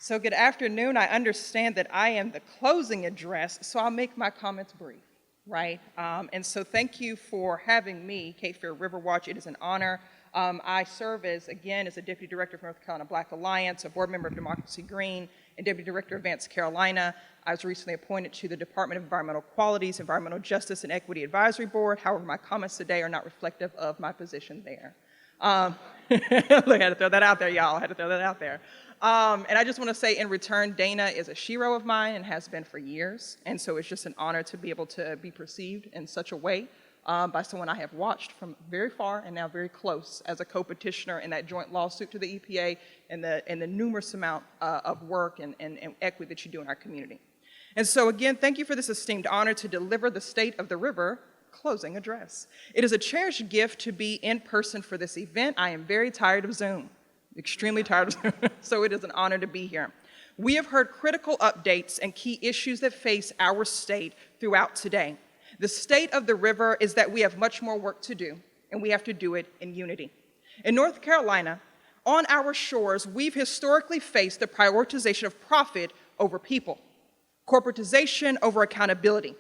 So good afternoon. I understand that I am the closing address, so I'll make my comments brief, right? And so thank you for having me, Cape Fear River Watch. It is an honor. I serve as a Deputy Director of North Carolina Black Alliance, a board member of Democracy Green, and Deputy Director of Advanced Carolina. I was recently appointed to the Department of Environmental Quality's Environmental Justice and Equity Advisory Board. However, my comments today are not reflective of my position there. Look, I had to throw that out there, y'all. I had to throw that out there. And I just want to say in return, Dana is a shero of mine and has been for years. And so it's just an honor to be able to be perceived in such a way by someone I have watched from very far and now very close as a co-petitioner in that joint lawsuit to the EPA and the numerous amount of work and equity that you do in our community. And so again, thank you for this esteemed honor to deliver the State of the River closing address. It is a cherished gift to be in person for this event. I am very tired of Zoom. Extremely tired of Zoom, so it is an honor to be here. We have heard critical updates and key issues that face our state throughout today. The state of the river is that we have much more work to do, and we have to do it in unity. In North Carolina, on our shores, we've historically faced the prioritization of profit over people, corporatization over accountability.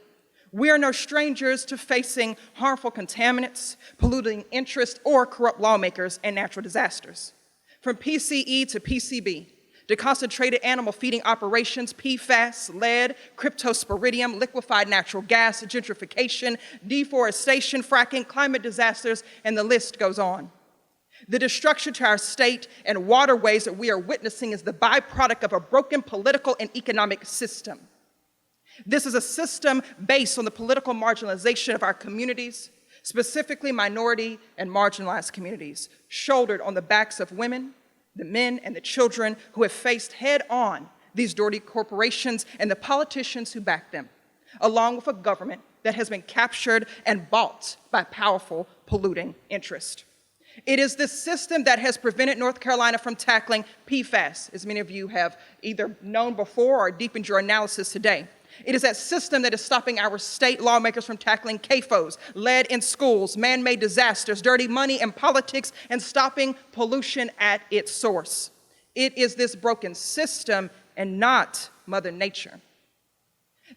We are no strangers to facing harmful contaminants, polluting interests, or corrupt lawmakers and natural disasters. From PCE to PCB, to concentrated animal feeding operations, PFAS, lead, cryptosporidium, liquefied natural gas, gentrification, deforestation, fracking, climate disasters, and the list goes on. The destruction to our state and waterways that we are witnessing is the byproduct of a broken political and economic system. This is a system based on the political marginalization of our communities, specifically minority and marginalized communities, shouldered on the backs of women, the men, and the children who have faced head-on these dirty corporations and the politicians who back them, along with a government that has been captured and bought by powerful polluting interests. It is this system that has prevented North Carolina from tackling PFAS, as many of you have either known before or deepened your analysis today. It is that system that is stopping our state lawmakers from tackling CAFOs, lead in schools, man-made disasters, dirty money in politics, and stopping pollution at its source. It is this broken system and not Mother Nature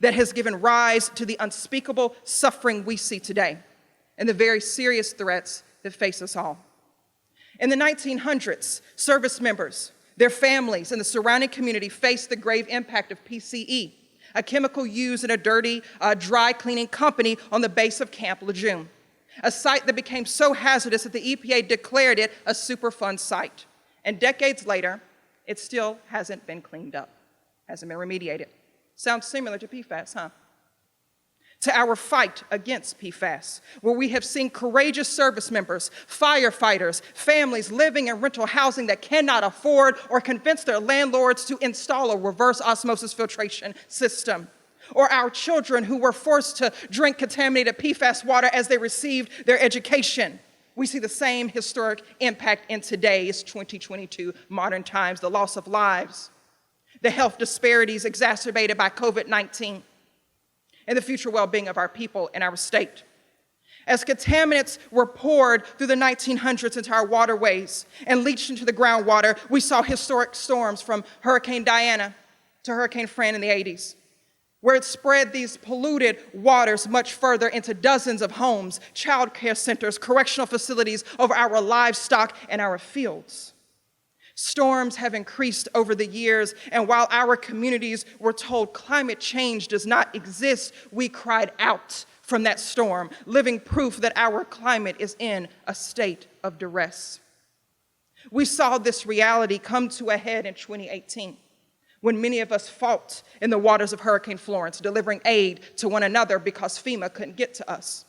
that has given rise to the unspeakable suffering we see today and the very serious threats that face us all. In the 1900s, service members, their families, and the surrounding community faced the grave impact of PCE, a chemical used in a dirty dry cleaning company on the base of Camp Lejeune, a site that became so hazardous that the EPA declared it a Superfund site. And decades later, it still hasn't been cleaned up, hasn't been remediated. Sounds similar to PFAS, huh? To our fight against PFAS, where we have seen courageous service members, firefighters, families living in rental housing that cannot afford or convince their landlords to install a reverse osmosis filtration system, or our children who were forced to drink contaminated PFAS water as they received their education. We see the same historic impact in today's 2022 modern times, the loss of lives, the health disparities exacerbated by COVID-19, and the future well-being of our people and our state. As contaminants were poured through the 1900s into our waterways and leached into the groundwater, we saw historic storms from Hurricane Diana to Hurricane Fran in the 80s, where it spread these polluted waters much further into dozens of homes, child care centers, correctional facilities, over our livestock and our fields. Storms have increased over the years, and while our communities were told climate change does not exist, we cried out from that storm, living proof that our climate is in a state of duress. We saw this reality come to a head in 2018, when many of us fought in the waters of Hurricane Florence, delivering aid to one another because FEMA couldn't get to us.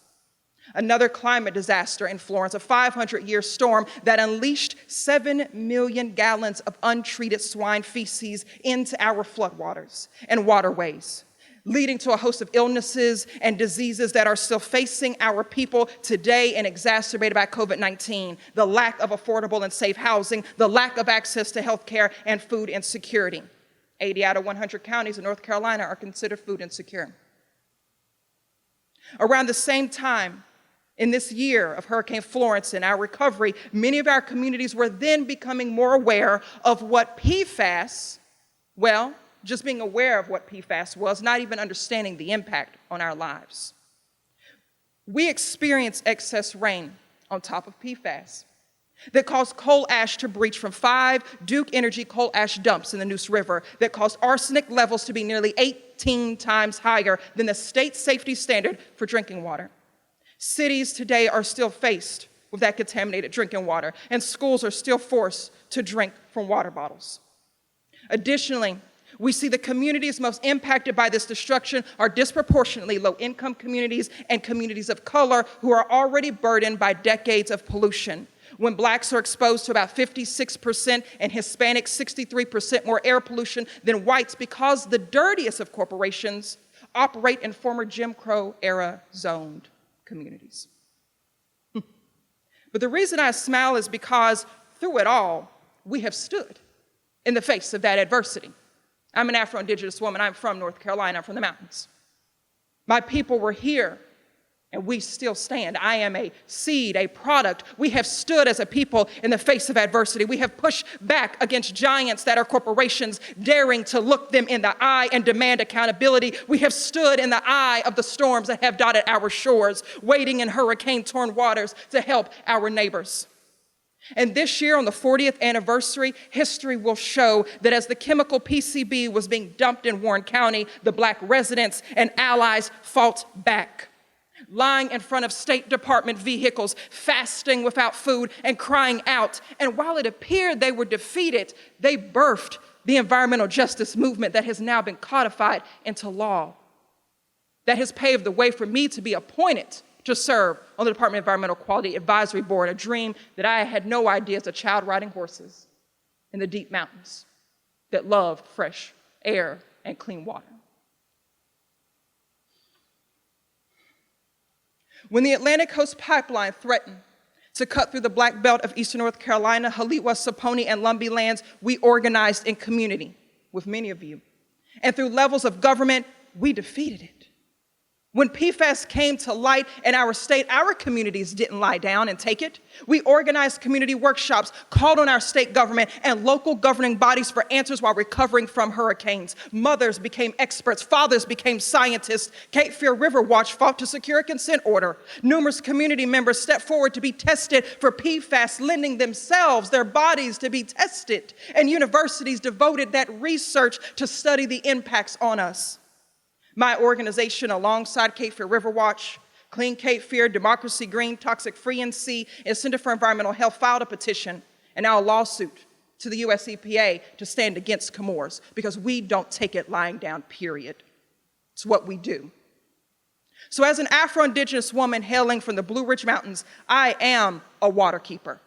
Another climate disaster in Florence, a 500-year storm that unleashed 7 million gallons of untreated swine feces into our floodwaters and waterways, leading to a host of illnesses and diseases that are still facing our people today and exacerbated by COVID-19, the lack of affordable and safe housing, the lack of access to health care, and food insecurity. 80 out of 100 counties in North Carolina are considered food insecure. Around the same time, in this year of Hurricane Florence and our recovery, many of our communities were then becoming more aware of what PFAS Well, just being aware of what PFAS was, not even understanding the impact on our lives. We experience excess rain on top of PFAS that caused coal ash to breach from 5 Duke Energy coal ash dumps in the Neuse River that caused arsenic levels to be nearly 18 times higher than the state safety standard for drinking water. Cities today are still faced with that contaminated drinking water, and schools are still forced to drink from water bottles. Additionally, we see the communities most impacted by this destruction are disproportionately low-income communities and communities of color who are already burdened by decades of pollution. When blacks are exposed to about 56% and Hispanics 63% more air pollution than whites because the dirtiest of corporations operate in former Jim Crow era zoned communities. But the reason I smile is because through it all, we have stood in the face of that adversity. I'm an Afro-Indigenous woman. I'm from North Carolina. I'm from the mountains. My people were here, and we still stand. I am a seed, a product. We have stood as a people in the face of adversity. We have pushed back against giants that are corporations, daring to look them in the eye and demand accountability. We have stood in the eye of the storms that have dotted our shores, wading in hurricane-torn waters to help our neighbors. And this year, on the 40th anniversary, history will show that as the chemical PCB was being dumped in Warren County, the black residents and allies fought back, lying in front of State Department vehicles, fasting without food and crying out. And while it appeared they were defeated, they birthed the environmental justice movement that has now been codified into law, that has paved the way for me to be appointed to serve on the Department of Environmental Quality Advisory Board, a dream that I had no idea as a child riding horses in the deep mountains that loved fresh air and clean water. When the Atlantic Coast Pipeline threatened to cut through the black belt of eastern North Carolina, Haliwa, Saponi, and Lumbee lands, we organized in community with many of you. And through levels of government, we defeated it. When PFAS came to light in our state, our communities didn't lie down and take it. We organized community workshops, called on our state government and local governing bodies for answers while recovering from hurricanes. Mothers became experts, fathers became scientists. Cape Fear River Watch fought to secure a consent order. Numerous community members stepped forward to be tested for PFAS, lending themselves, their bodies to be tested. And universities devoted that research to study the impacts on us. My organization, alongside Cape Fear River Watch, Clean Cape Fear, Democracy Green, Toxic Free NC, and Center for Environmental Health filed a petition and now a lawsuit to the US EPA to stand against Comores because we don't take it lying down, period. It's what we do. So as an Afro-Indigenous woman hailing from the Blue Ridge Mountains, I am a water keeper.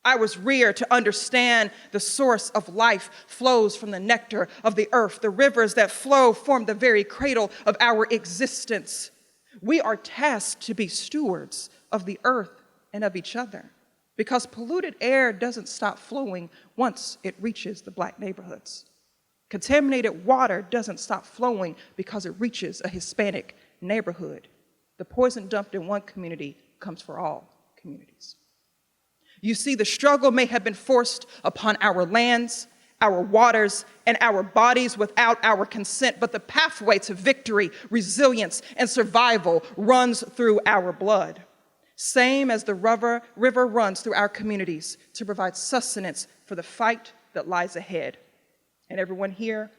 I was reared to understand the source of life flows from the nectar of the earth. The rivers that flow form the very cradle of our existence. We are tasked to be stewards of the earth and of each other because polluted air doesn't stop flowing once it reaches the black neighborhoods. Contaminated water doesn't stop flowing because it reaches a Hispanic neighborhood. The poison dumped in one community comes for all communities. You see, the struggle may have been forced upon our lands, our waters, and our bodies without our consent, but the pathway to victory, resilience, and survival runs through our blood. Same as the river runs through our communities to provide sustenance for the fight that lies ahead. And everyone here,